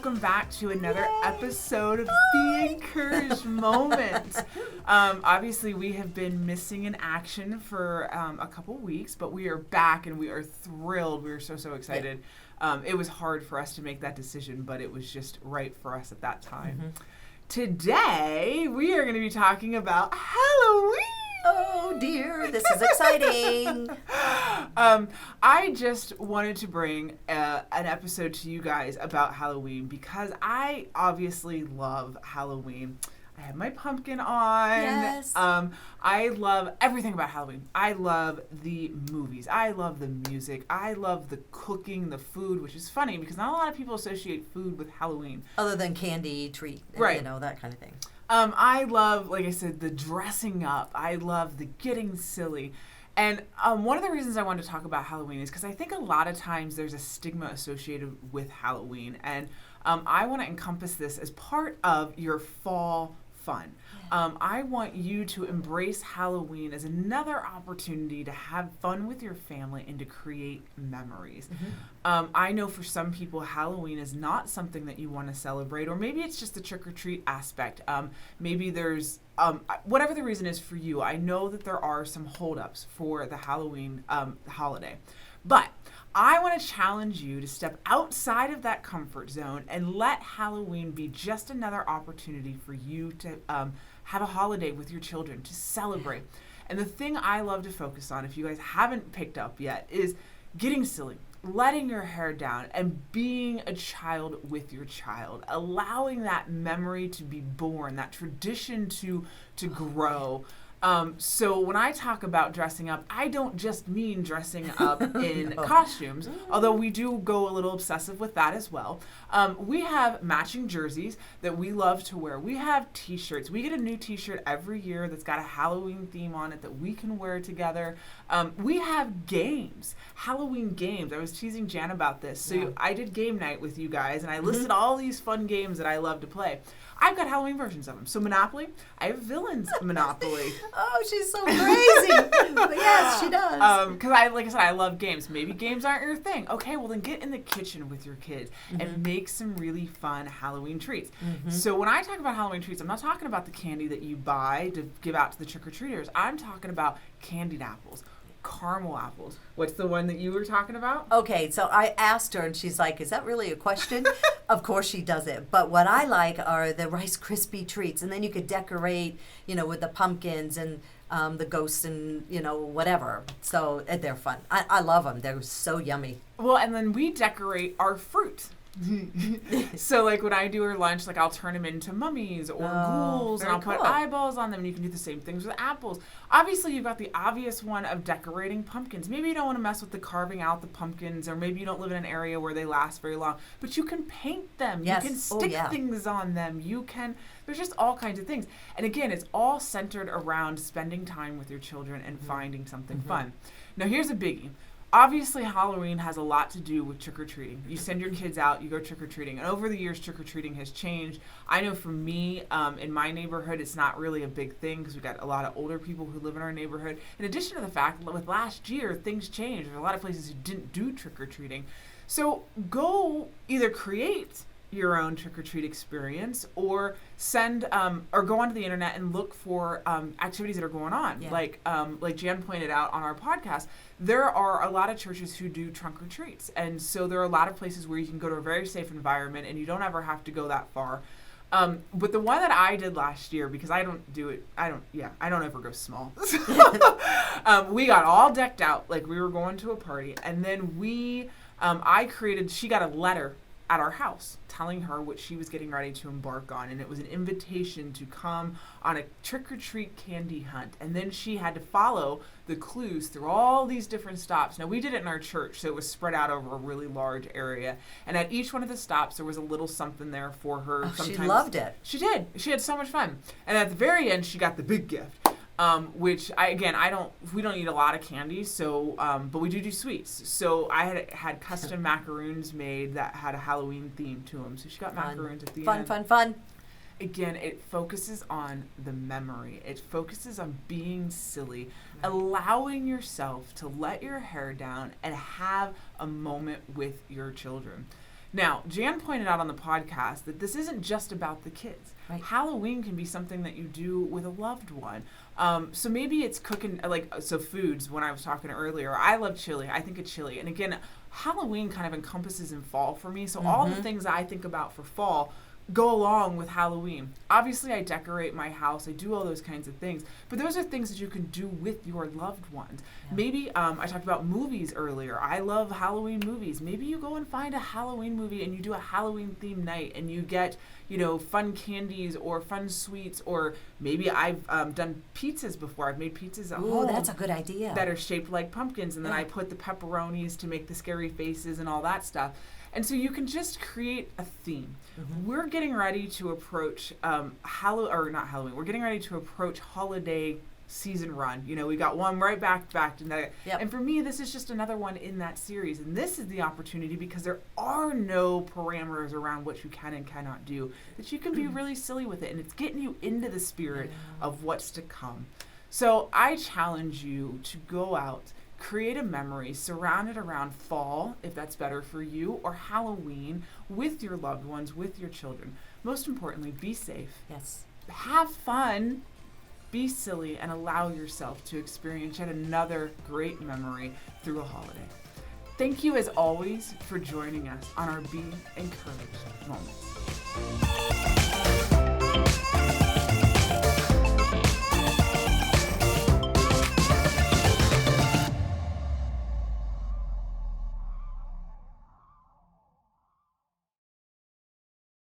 welcome back to another episode of The Encouraged Moment. Obviously, we have been missing in action for a couple weeks, but we are back and we are thrilled. We are so excited. It was hard for us to make that decision, but it was just right for us at that time. Mm-hmm. Today, we are going to be talking about Halloween. Oh dear, this is exciting. I just wanted to bring an episode to you guys about Halloween because I obviously love Halloween. I have my pumpkin on. Yes. I love everything about Halloween. I love the movies. I love the music. I love the cooking, the food, which is funny because not a lot of people associate food with Halloween. Other than candy, treat, right. You know, that kind of thing. I love, like I said, the dressing up. I love the getting silly. And one of the reasons I wanted to talk about Halloween is because I think a lot of times there's a stigma associated with Halloween. And I want to encompass this as part of your fall fun. I want you to embrace Halloween as another opportunity to have fun with your family and to create memories. Mm-hmm. I know for some people, Halloween is not something that you want to celebrate, or maybe it's just the trick-or-treat aspect. Maybe there's, whatever the reason is for you, I know that there are some holdups for the Halloween holiday. But I want to challenge you to step outside of that comfort zone and let Halloween be just another opportunity for you to have a holiday with your children, to celebrate. And the thing I love to focus on, if you guys haven't picked up yet, is getting silly, letting your hair down, and being a child with your child, allowing that memory to be born, that tradition to grow. So when I talk about dressing up, I don't just mean dressing up in costumes, although we do go a little obsessive with that as well. We have matching jerseys that we love to wear. We have t-shirts. We get a new t-shirt every year that's got a Halloween theme on it that we can wear together. We have games, Halloween games. I was teasing Jan about this. So I did game night with you guys, and I listed all these fun games that I love to play. I've got Halloween versions of them. So Monopoly, I have Villains Monopoly. Oh, she's so crazy. But yes, she does. Because like I said, I love games. Maybe games aren't your thing. Okay, well then get in the kitchen with your kids and make some really fun Halloween treats. So when I talk about Halloween treats, I'm not talking about the candy that you buy to give out to the trick-or-treaters. I'm talking about candied apples, caramel apples. What's the one that you were talking about? Okay, so I asked her, and she's like, is that really a question? Of course she does it. But what I like are the Rice Krispie treats. And then you could decorate, with the pumpkins and the ghosts and, whatever. So they're fun. I love them. They're so yummy. Well, and then we decorate our fruit. So like when I do her lunch, like I'll turn them into mummies or ghouls, and I'll put eyeballs on them, and you can do the same things with apples. Obviously, you've got the obvious one of decorating pumpkins. Maybe you don't want to mess with the carving out the pumpkins, or maybe you don't live in an area where they last very long, but you can paint them. Yes. You can stick things on them. There's just all kinds of things. And again, it's all centered around spending time with your children and finding something fun. Now, here's a biggie. Obviously, Halloween has a lot to do with trick-or-treating. You send your kids out, you go trick-or-treating. And over the years, trick-or-treating has changed. I know for me, in my neighborhood, it's not really a big thing because we've got a lot of older people who live in our neighborhood. In addition to the fact that with last year, things changed. There's a lot of places who didn't do trick-or-treating. So go either create your own trick-or-treat experience or send or go onto the internet and look for activities that are going on. Like Jan pointed out on our podcast, there are a lot of churches who do trunk or treats, and so there are a lot of places where you can go to a very safe environment and you don't ever have to go that far. But the one that I did last year, because I don't ever go small. We got all decked out like we were going to a party, and then she got a letter at our house telling her what she was getting ready to embark on, and it was an invitation to come on a trick-or-treat candy hunt. And then she had to follow the clues through all these different stops. Now, we did it in our church, so it was spread out over a really large area, and at each one of the stops there was a little something there for her. She loved it. She did. She had so much fun. And at the very end, she got the big gift. Which we don't eat a lot of candy, so, but we do sweets. So I had custom macaroons made that had a Halloween theme to them. So she got macaroons at the end. Fun. Again, it focuses on the memory. It focuses on being silly, allowing yourself to let your hair down and have a moment with your children. Now, Jan pointed out on the podcast that this isn't just about the kids. Right. Halloween can be something that you do with a loved one. So maybe it's cooking, foods, when I was talking earlier. I love chili. I think of chili. And again, Halloween kind of encompasses in fall for me. So all the things I think about for fall go along with Halloween. Obviously, I decorate my house. I do all those kinds of things. But those are things that you can do with your loved ones. Yeah. Maybe I talked about movies earlier. I love Halloween movies. Maybe you go and find a Halloween movie and you do a Halloween themed night and you get, fun candies or fun sweets, or maybe I've done pizzas before. I've made pizzas at home. That's a good idea. That are shaped like pumpkins, and then I put the pepperonis to make the scary faces and all that stuff. And so you can just create a theme. We're getting ready to approach We're getting ready to approach holiday season run. We got one right back to that. Yep. And for me, this is just another one in that series. And this is the opportunity, because there are no parameters around what you can and cannot do, that you can be really silly with it. And it's getting you into the spirit of what's to come. So I challenge you to go out, create a memory surrounded around fall, if that's better for you, or Halloween with your loved ones, with your children. Most importantly, be safe. Yes. Have fun. Be silly and allow yourself to experience yet another great memory through a holiday. Thank you, as always, for joining us on our Be Encouraged moments.